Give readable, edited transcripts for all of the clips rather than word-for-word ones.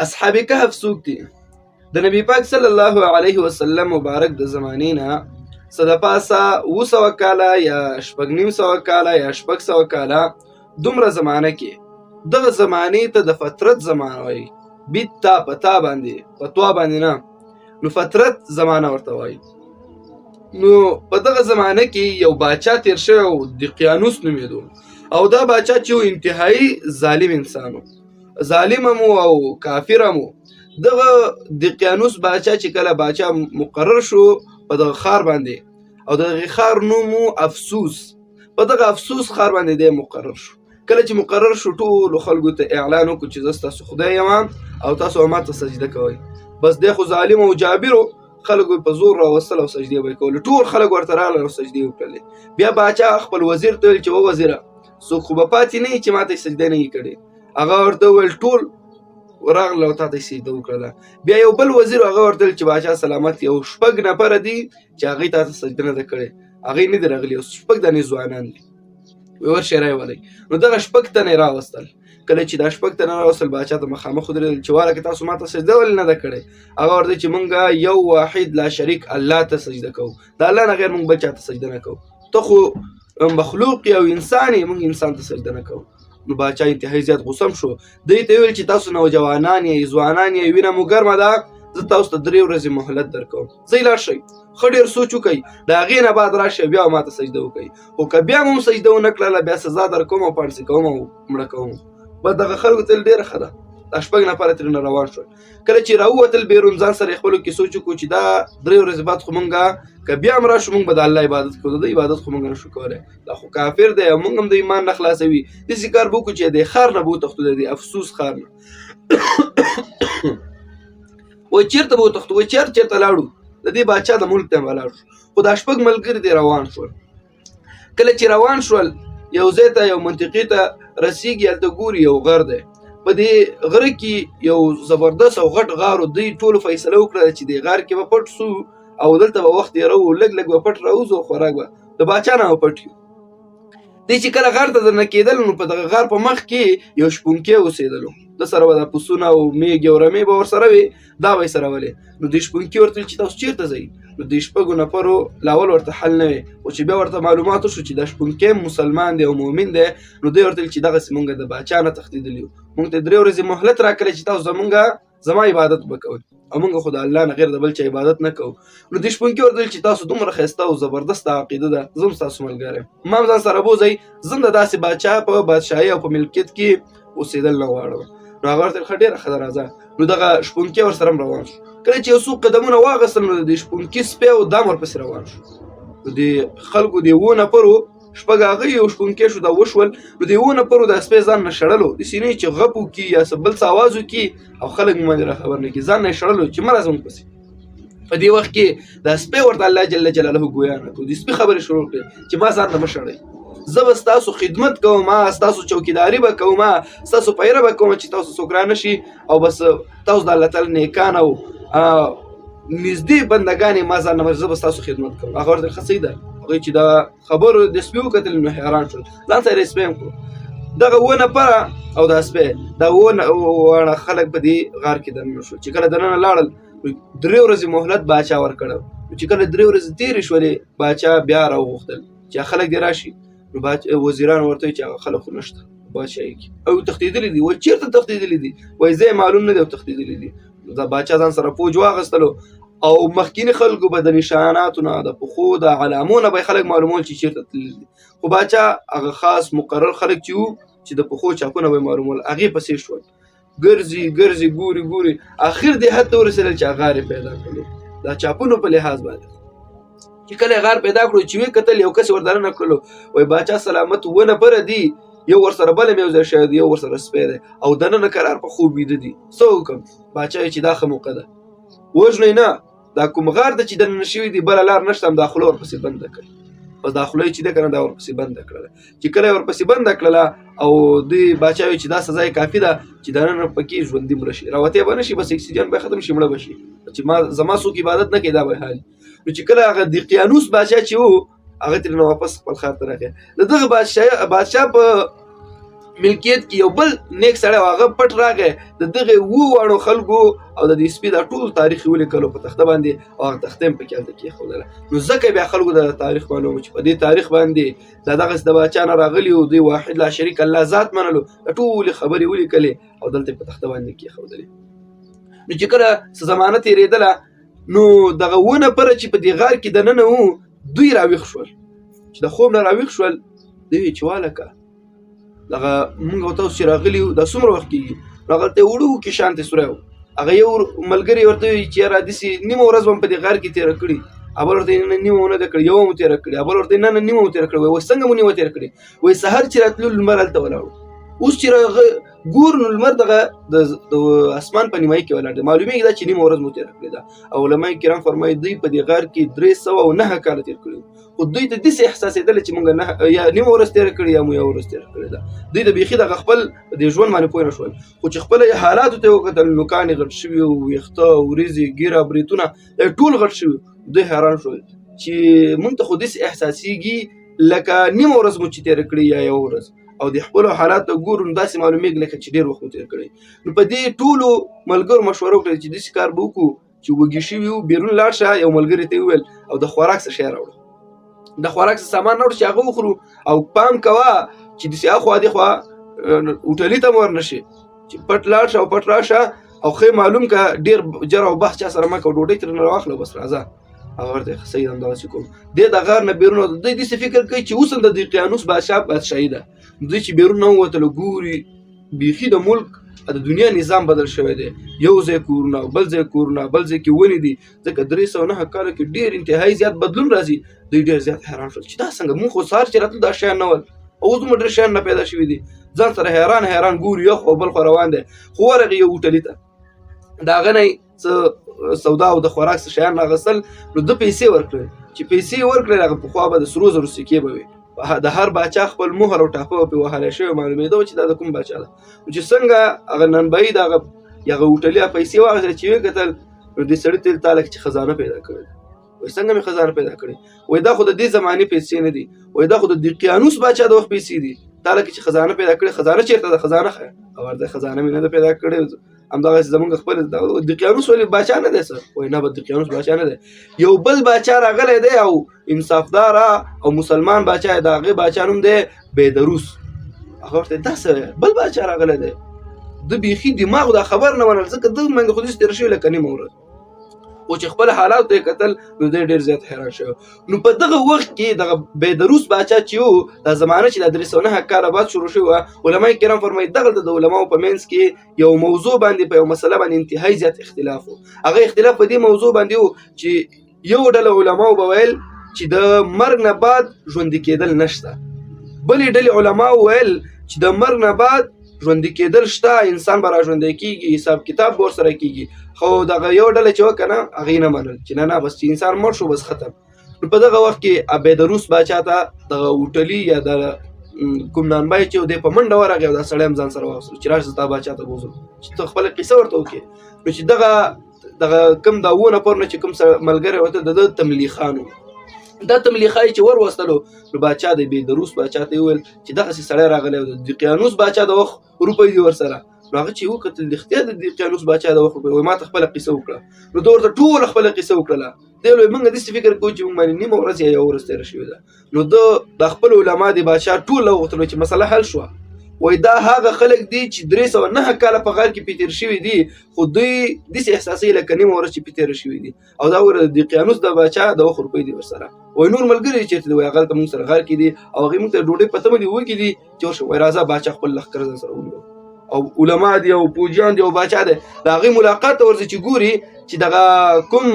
اصحاب کهف څوک دي؟ د نبی پاک صلی الله علیه وسلم مبارک د زمانې نه څه د پاسه 200 کاله یا 950 کاله یا 600 کاله دومره زمانه کې دغه زمانې ته د فترت زمانه وایي. بیتا پتا باندې پتوا باندې نه، نو فترت زمانه ورته وایي. نو په دغه زمانه کې یو باچا تیر شوی و دقیانوس نومېدو، او دا باچا چې انتهایی ظالم انسان و، ظالم هم او کافر هم. دغه دقیانوس باچا چې کله باچا مقرر شو په دغه خار باندې، او دغه خار نوم افسوس، په دغه افسوس خار باندې دی مقرر شو. کله چې مقرر شو ټولو خلکو ته اعلان وکړو چې زه ستاسو خدای یم او تاسو ماته سجده کوئ. بس دی خو ظالم او جابر و، خلکو په زور راوستل او سجدې به یې کولې. ټول خلک ورته راغلل او سجدې وکړلې. بیا باچا خپل وزیر ته ویل چې و وزیره، څوک خو به پاتې نه وي چې ماته سجده نه وي کړې. هغه ورته وویل ټول راغله او تا ته سجده وکړله. بیا یو بل وزیر هغه ورته ویل چې باچا سلامت، یو 6 نفره دي چې هغوی تا ته سجده نه ده کړې، هغوی نه دي راغلي، 6 دانې ځوانان دي، ورشئ رایولئ. نو دغه 6 تنې راوستل. کله چې دا 6 تنه راوستل باچا ته مخامخ ودرېدل چې واله که تاسو ماته سجده ولې نه ده کړې؟ هغه ورته چې مونږ یو واحد لا شریک الله ته سجده کوو، د الله نه غیر مونږ بل چا ته سجده نه کوو. ته خو مخلوق او انسان یې، مونږ انسان ته سجده نه کوو. نو باچا انتهایی زیات غوسم شو. دوی ته ویل چې تاسو نوجوانان یې، ځوانان یې، وینه مو ګرمه ده، زه تاسو ته 3 ورځې مهلت درکوم، ځئ لاړ شئ، ښه ډېر سوچ وکئ، د هغې نه بعد راشئ بیا ماته سجده وکئ. خو که بیا مو سجده ونه کړله بیا سزا درکوم او پاڼسي کوم او مړه کوم. بس دغه خلکو ته ډېره ښه ده. دا 6 نفره ترېنه روان شول. کله چې راووتل بیرون، ځان سره یې خپلو کې سوچ وکړو چې دا 3 ورځې بعد خو مونږ که بیا هم راشو مونږ به د الله عبادت کوو، د عبادت خو مونږ نشو کولی، دا خو کافر دی او مونږ هم د ایمان نه خلاصوي. داسې کار به وکړو چې د ښار نه به وتښتو، د دې افسوس ښار نه. وایي چېرته به وتښتو؟ وایي چېرته لاړو؟ د دې باچا د ملک ته به لاړ شو. خو دا 6 ملګري دې روان شول. کله چې روان شول یو ځای ته، یو منطقې ته رسېږي، هلته ګوري یو غر دی. په دې غره کې یو زبردست او غټ غار و. دوی ټولو فیصله وکړه چې دې غار کې به پټ سو او دلته به وخت تېروو، لږ لږ به پټ راوځو او خوراک به د باچا نه به پټ یو. دی چې کله غار ته درنه کېدل، نو په دغه غار په مخ کې یو شپونکی اوسېدلو. د سره به دا پسونه او میږې او رمې به ورسره وي، دا به یې سره ولې. نو دې شپونکي ورته ویل چې تاسو چېرته ځئ؟ نو دې 6 نفرو لاول ورته حل نه وي، خو چې بیا ورته معلومات وشو چې دا شپونکی مسلمان دی او مؤمن دی، نو دوی ورته ویل چې دغسې مونږ د باچا نه تښتېدلي یو، مونږ ته 3 ورځې مهلت راکړی چې تاسو زما عبادت به کوئ، او مونږ خو د الله نه غیر د بل چا عبادت نه کوو. نو دې شپونکي ورته ویل چې تاسو دومره ښایسته او زبردسته عقیده ده، زه هم ستاسو ملګری یم، ما هم ځان سره بوځئ، زه هم د داسې باچا په بادشاهي او په ملکیت کې اوسېدل نه غواړم. نو هغه ورته ویل ښه ډېره ښه ده، راځه. نو دغه شپونکی ورسره هم روان شو. کله چې یو څو قدمونه واخیستل، نو د دې شپونکي سپی او دام ورپسې روان شو. نو د خلکو د 7 نفرو 6 هغوی یو شپونکی شو، دا وشول. نو د 7 نفرو دا سپی ځان نه شړلو، داسې نه چې غپ وکړي یا څه بل څه آواز وکړي او خلک مو باندې راخبر نه کړي، ځان نه یې شړلو چې مه راځه موږ پسې. په دې وخت کې دا سپی ورته الله جل جلاله ګویا نه کړو. د سپي خبرې شروع کړې چې ما ځان نه مه شړئ، زه به ستاسو خدمت کوم، ستاسو چوکیداري به کوم، ستاسو پیره به کوم چې تاسو څوک رانه شي، او بس تاسو د الله تعالی نیکان او نږدې بندګان یې، ما ځان نه زه به ستاسو خدمت کوم. هغه ورته ښه صحیح ده. هغوی چې دا خبرو د سپي وکتل نو حیران شول، ځان سره یې سپی هم کړو. دغه 7 نفره او دا سپی، دا 7 خلک په دې غار کې دننه شول. چې کله دننه لاړل، 3 ورځې مهلت باچا ورکړه. چې کله 3 ورځې تېرې شولې، باچا بیا راوغوښتل چې خلک دې راشي. نو وزیران ورته وایي چې هغه خلک خو نشته بادشاهي کې، او تښتېدلي دي. وایي چېرته تښتېدلي دي؟ وایي ځای معلوم نه دی او تښتېدلي دي. دا باچا ځان سره فوج واخیستلو، او مخکیني خلکو به د نشاناتو نه، د پښو د علامو نه به خلک معلومول چې چېرته تللي دي. خو باچا هغه خاص مقرر خلک چې وو چې د پښو چاپونه به یې معلومول، هغې پسې شول. ګرځي ګرځي ګوري ګوري، اخر دې حد ته ورسېدل چې غار یې پیدا کړلو، دا چاپونو په لحاظ باندې. چې کله غار پیدا کړو، چې ویې کتل یو کس ور دننه کړلو. وایي باچا سلامت 7 نفره دي، یو ورسره بل هم یو ځای شوی دی، یو ورسره سپی دی، او دننه قرار په خوب ویده دي. څه وکړم؟ باچا وایي چې دا ښه موقع ده، وژنئ نه، دا کوم غار ته چې دننه شوي دي بله لار نشته، همدا خوله ورپسې بنده کړئ. بس دا خوله یې چې ده که نه، دا ورپسې بنده کړله. چې کله یې ورپسې بنده کړله، او دوی باچا وایي چې دا سزا یې کافي ده چې دننه پکې ژوندي مړه شي، راوتی به نه شي، بس اکسیجن به ختم شي، مړه به شي، چې زما څوک عبادت نه کوي، دا به حال. نو چې کله هغه دقیانوس باچا چې و، هغه ترېنه واپس خپل ښار ته راغی. د دغه بادشاه په ملکیت کې یو بل نیک سړی هغه پټ راغی د دغه واړو خلکو او د دې سپي دا ټول تاریخ ولیکلو په تخته باندې او هغه تخته هم پکې هلته کېښودله. نو ځکه بیا خلکو د تاریخ معلوم چې په دې تاریخ باندې دا دغسې د باچا نه راغلي وو، دوی واحد لا شریک الله ذات منلو، د ټولې خبرې ولیکلې او دلته په تخته باندې کېښودلې. نو چې کله څه زمانه تېرېدله نو دغه ونه پره چې په دې غار کې دننه وو دوی راویښ شول. چې د خوب نه راویښ شول دوی ویل چې والکه دغه مونږ او تاسو چې راغلي وو دا څومره وخت کېږي؟ نو هغلته وړوکې شانتې سوری و. هغه یو ملګري ورته وایي چې یاره داسې نیمه ورځ به م په دې غار کې تېره کړي. بل ورته وایي نه نیمه ونه ده کړې، یوه مو تېره کړې. بل ورته وایي نه نیمه مو تېره کړې. وایي څنګه مو نیمه تېره کړې؟ وایي سهار چې راتلو لمر هلته ولاړ و. اوس چې ګور نو لمر دغه د اسمان په نیمایي کې ولاړ دی، معلومېږي دا چې نیمه ورځ مو تېره کړې ده. او علمای کرام فرمایي دوی په دې غار کې 309 کاله تېر کړي وو، خو دوی ته داسې احساسېدله چې مونږ یا نیمه ورځ تېره کړې یا مو یوه ورځ تېره کړې ده. دوی د بیخي دغه خپل د ژوند باندې پوه نه شول. خو چې خپله حالاتو ته یې وکتل نو کاڼې غټ شوي وو، ویښته، وریځې، ږیره، بریتونه ټول غټ شوي. دوی حیران شول چې مونږ ته خو داسې احساسېږي لکه نیمه ورځ مو چې تېره کړې یا یوه ورځ، او د خپلو حالاتو ګورو نو داسې معلومېږي لکه چې ډېر وخت مو تېر کړی. نو په دې ټولو ملګرو مشوره وکړه چې داسې کار به وکړو چې وږي شوي وو بیرون لاړ شه. یو ملګري ته یې وویل او د خوراک څه شی راوړه، د خوراک څه سامان راوړه چې هغه وخورو، او پام کوه چې داسې اخوا دېخوا هوټلي ته م ورنشي، چې پټ لاړ شه او پټ راشه او ښه معلوم که ډېر جر او بحث چا سره مه کوه، ډوډۍ ترېنه راواخله بس راځه. هغه ورته صحیح ده همدغسې کوم. دی د غار نه بیرون ووت. دوی داسې فکر کوي چې اوس هم د دقیانوس بادشاهي ده. دوی چې بیرون نه ووتلو ګوري بیخي د ملک د دنیا نظام بدل شوی دی. یو ځای کورونه، بل ځای کورونه، بل ځای کې ونې دي. ځکه 309 کاله کې ډېر انتهایي زیات بدلون راځي. دوی ډېر زیات حیران شول چې دا څنګه، مونږ خو سهار چې راتلو دا شیان نه ول، اوس دومره ډېر شیان نه پیدا شوي دي. ځان سره حیران ګوري، یو خو بل خوا روان دی. خو ورغې یو هوټلي ته، د هغه نه څه سودا او د خوراک څه شیان راغستل. نو ده پیسې ورکړې. چې پیسې ورکړې هغه پخوا به د سرو زرو سکې به وي. د هر باچا خپل مهر او ټاپه به پرې وهلی شوی، معلومېده چې دا د کوم باچا ده. نو چې څنګه هغه ننبهي د هغه هوټلي پیسې واخیستې چې ویې کتل نو دې سړي ته یې تاله چې خزانه پیدا کړې ده. وایي څنګه مې خزانه پیدا کړې؟ وایي دا خو د دې زمانې پیسې نه دي، وایي دا خو د دقیانوس باچا د وخت پیسې دي. تاله کې چې خزانه پیدا کړې، خزانه چېرته ده؟ خزانه ښه او ورته خزانه مې نه ده پیدا کړې، همدغسې زمونږ خپل دقیانوس ولې باچا نه دی څه؟ وایي نه به دقیانوس باچا نه دی، یو بل باچا راغلی دی او انصافداره او مسلمان باچا دی، د هغې باچا نوم دی بیدروس. هغه ورته دا څه بل باچا راغلی دی؟ ده بیخي دماغ دا خبر نه منل، ځکه ده باندې خو داسې تېره شوې لکه نیمه ورځ. خو چې خپل حالاتو ته یې کتل نو دی ډېر زیات حیران شوی. نو په دغه وخت کې دغه بیدروس باچا چې و، دا زمانه چې د 309 کاله بعد شروع شوې وه، علمای کرام فرمایي دغلته د علماو په منځ کې یو موضوع باندې په یو مسله باندې انتهایي زیات اختلاف و. هغه اختلاف په دې موضوع باندې و چې یو ډله علماو به ویل چې د مرګ نه بعد ژوندي کېدل نشته، بلې ډلې علماو ویل چې د مرګ نه بعد ژوندي کېدل شته، انسان به را ژوندی کېږي، حساب کتاب به ورسره کېږي. خو دغه یو ډله چې وه که نه، هغې نه منل چې نه بس چې انسان مړ شو بس ختم. نو په دغه وخت کې بیدروس باچا ته دغه هوټلي یا د کوم نانبای چې دی په منډه ورغی او دا سړی هم ځان سره واخیستلو چې راشه ستا باچا ته بوځم چې ته خپله قصه ورته وکړې. نو چې دغه کوم دا ونه پورنه چې کوم ملګری ورته د ده تملي خان و، دا تملي خان چې ور وستلو نو باچا د بیدروس باچا ته یې وویل چې دغسې سړی راغلی او د دقیانوس باچا د وخت روپۍ دي ورسره. نو هغه چې وکتل رښتیا د دقیانوس باچا د وخت روپۍ، وایي ما ته خپله قصه وکړه. نو ده ورته ټوله خپله قصه وکړله. دی ویل موږ داسې فکر کوو چې موږ باندې نیمه ورځ یا یوه ورځ تېره شوې ده. نو ده د خپل علما د باچا ټول وغوښتل چې مسله حل شوه. وایي دا هغه خلک دي چې 309 کاله په غار کې پې تېر شوي دي، خو دوی داسې احساسوي لکه نیمه ورځ چې پې تېره شوي دي، او دا وایي د دقیانوس د باچا د وخت روپۍ دي ورسره. وایي نور ملګري چېرته دي؟ وایي هغلته موږ سره غار کې دي او هغوی موږ ته ډوډۍ په تمه دي وږي دي چې ورشو. وایي راځه باچا خپل لښکر ځان سره ونیو او علما دي او پوجیان دي او باچا دی، د هغې ملاقات ته ورځي چې ګوري چې دغه کوم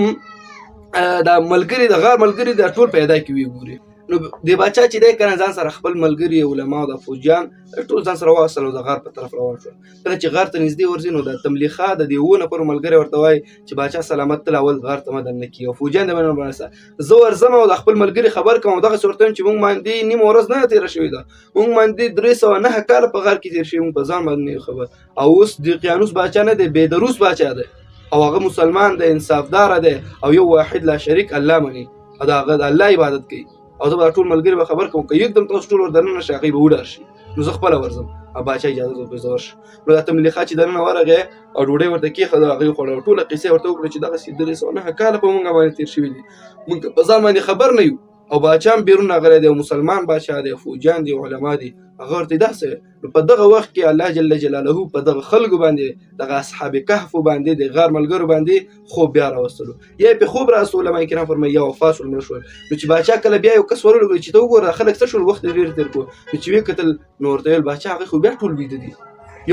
دا ملګري د غار ملګري دا ټول پیدا کې وي ګوري. نو د باچا چې دی که نه ځان سره خپل ملګري علما او د فوجیان ټول ځان سره واخیستل او د غار په طرف روان شول. کله چې غار ته نږدې ورځي نو د تملیخا د دې 7 نفرو ملګري ورته وایي چې باچا سلامت تل اول غار ته مه دننه کېږي او فوجیان د مننه بڼسته زه ورځم او د خپل ملګري خبر کوم او دغسې ورته وایم چې موږ باندې نیمه ورځ نه تېره شوې ده، موږ باندې 309 کاله په غار کې تېر شوي، موږ په ځان باندې نه خبر. او اوس دقیانوس باچا نه دی، بیدروس باچا دی او هغه مسلمان دی، انصافداره دی او یو واحد لا شریک الله مني او د هغه د الله عبادت کوي. او زه به ټول ملګري به خبر کوم که یکدم تاسو ټول ور دننه شئ هغوی به وډار شي. نو زه خپله ورځم باچا اجازه ورکړه زه ورشم. نو دا تملیخا چې دننه ورغی او ډوډۍ ورته کېښوده هغه یې خوړه. ټوله قصې ورته وکړه چې دغسې 309 کاله په موږ باندې تېر شوي دي، موږ په ځان باندې خبر نه یو. او باچا هم بیرون راغلی دی او مسلمان باچا دی، فوجیان دي، علما دي. هغه ورته داسې نو په دغه وخت کې الله جل جلاله په دغه خلکو باندې دغه اصحاب کهفو باندې د غار ملګرو باندې خوب بیا راوستلو. یا یې پې خوب راوستو. علما کرام فرمایي یا وفات شول مړه شول. نو چې باچا کله بیا یو کس ورولګوي چې ته وګوره خلک څه شول، وخت ډېر تېر کړو. نو چې ویې کتل نو ورته ویل باچا هغې خو بیا ټول ویده دي،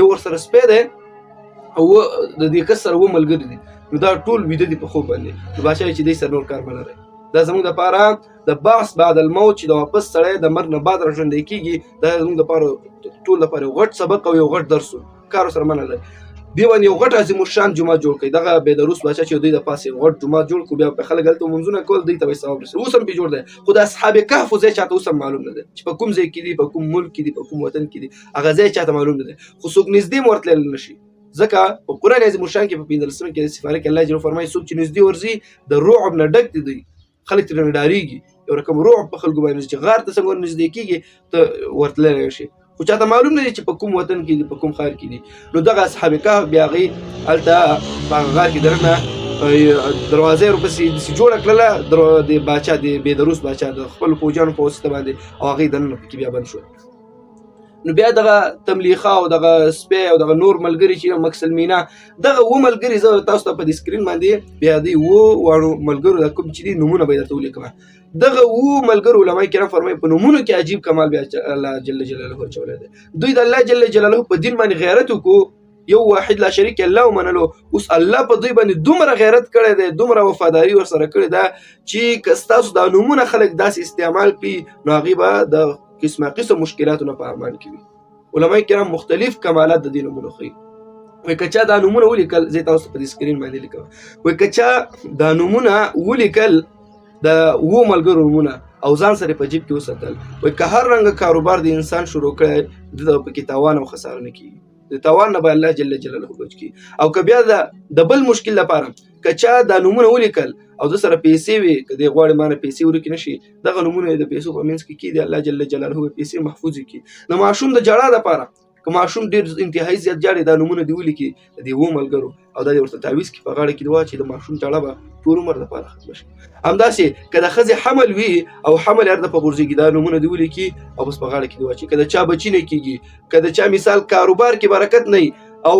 یو ورسره سپی دی او د دې کس سره 2 ملګري دي، نو دا ټول ویده دي په خوب باندې. نو باچا وایي چې دې سره نور کار مه لرئ. دا زموږ دپاره د بعث بعد الموت چې د واپس سړی د مرګ نه بعد راژوندی کېږي، دا زموږ دپاره ټول لپاره یو غټ سبق او یو غټ درس و. کار ورسره مه لرئ. دې باندې یو غټ عظیم الشان جومات جوړ کړئ. دغه بېدروس باچا چې دوی د پاسه یو غټ جومات جوړ کړو، بیا په خلک هلته لمونځونه کول، دوی ته به یې ثواب رسوي. اوس هم پرې جوړ دی، خو د اصحاب کهفو ځای چاته اوس هم معلوم نه دی چې په کوم ځای کې دي، په کوم ملک کې دي، په کوم وطن کې دي. هغه ځای چاته معلوم نه دی، خو څوک نږدې هم ورتللی نه شي. ځکه په قرآن عظیم الشان کې په 15 کې د سپاره کې الله جل فرمایي څوک چې نږدې ورځي د رعب نه ډک دي، دوی خلک ترې نه ډارېږي. یو رقم رعب په خلکو باندې چې غار ته څنګه ور نږدې کېږي ته ورتللی نه شي، خو چاته معلوم نه دی چې په کوم وطن کې دي، په کوم ښار کې دي. نو دغه اصحاب کهف بیا هغوی هلته په هغه غار کې دننه دروازه یې ورپسې داسې جوړه کړله د باچا د بېدروس باچا د خپلو فوجیانو په واسطه باندې، او هغوی دننه پکې بیا بند شول. نو بیا دغه تملیخا او دغه سپی او دغه نور ملګري چې مکسلمینا، دغه 2 ملګري زه تاسو ته په دې سکرین باندې بیا دې 2 واړو ملګرو د کوم چې دي نومونه به یې درته ولیکمه. دغه 2 ملګرو علما کرام فرمایي په نومونو کې عجیب کمال بیا الله جل جلاله اچولی دی. دوی د الله جل جلاله په دین باندې غیرت وکړو، یو واحد لا شریک الله ومنلو. اوس الله په دوی باندې دومره غیرت کړی دی، دومره وفاداري ورسره کړې ده چې که ستاسو دا نومونه خلک داسې استعمال کړي نو هغوی به د قسمه قسم مشکلاتو نه په امان کې وي. علما کرام مختلف کمالات د دې نومونو ښیي. وایي که چا دا نومونه ولیکل، زه تاسو په دې سکرین باندې لیکم، وایي که چا دا نومونه ولیکل د 2 ملګرو نومونه او ځان سره په جیب کې وساتل، وایي که هر رنګه کاروبار د انسان شروع کړی د پکې تاوان او خساره نه کېږي، د تاوان نه به الله جل جلاله بچ کړي. او که بیا د بل مشکل لپاره که چا دا نومونه ولیکل او د سره پیسې وي، که دی غواړي ما نه پیسې ورکې نه شي، دغه نومونه یې د پیسو په منځ کې کېږدي، الله جل جلاله به پیسې محفوظې کړي. د ماشوم د ژړا لپاره که ماشوم ډېر انتهایي زیات ژاړي، دا نومونه دې ولیکي د دې 2 ملګرو او دا دې ورته تعویض کړي، په غاړه کې دې واچوي، د ماشوم ژړا به ټول عمر دپاره ختمه شي. همداسې که د ښځې حمل وي او حمل هر دفعه غورځېږي، دا نومونه دې ولیکي او بس په غاړه کې دې واچوي. که د چا بچي نه کېږي، که د چا مثال کاروبار کې برکت نه وي او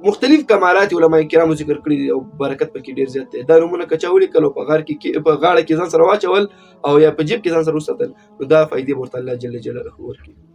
مختلف کمالات علما کرامو ذکر کړي دي او برکت پکې ډېر زیات دی، دا نومونه که چا ولیکل او په غاړه کې ځان سره واچول او یا په جیب کې ځان سره وساتل، نو دا فایدې به ورته الله جل جلاله ورکړي.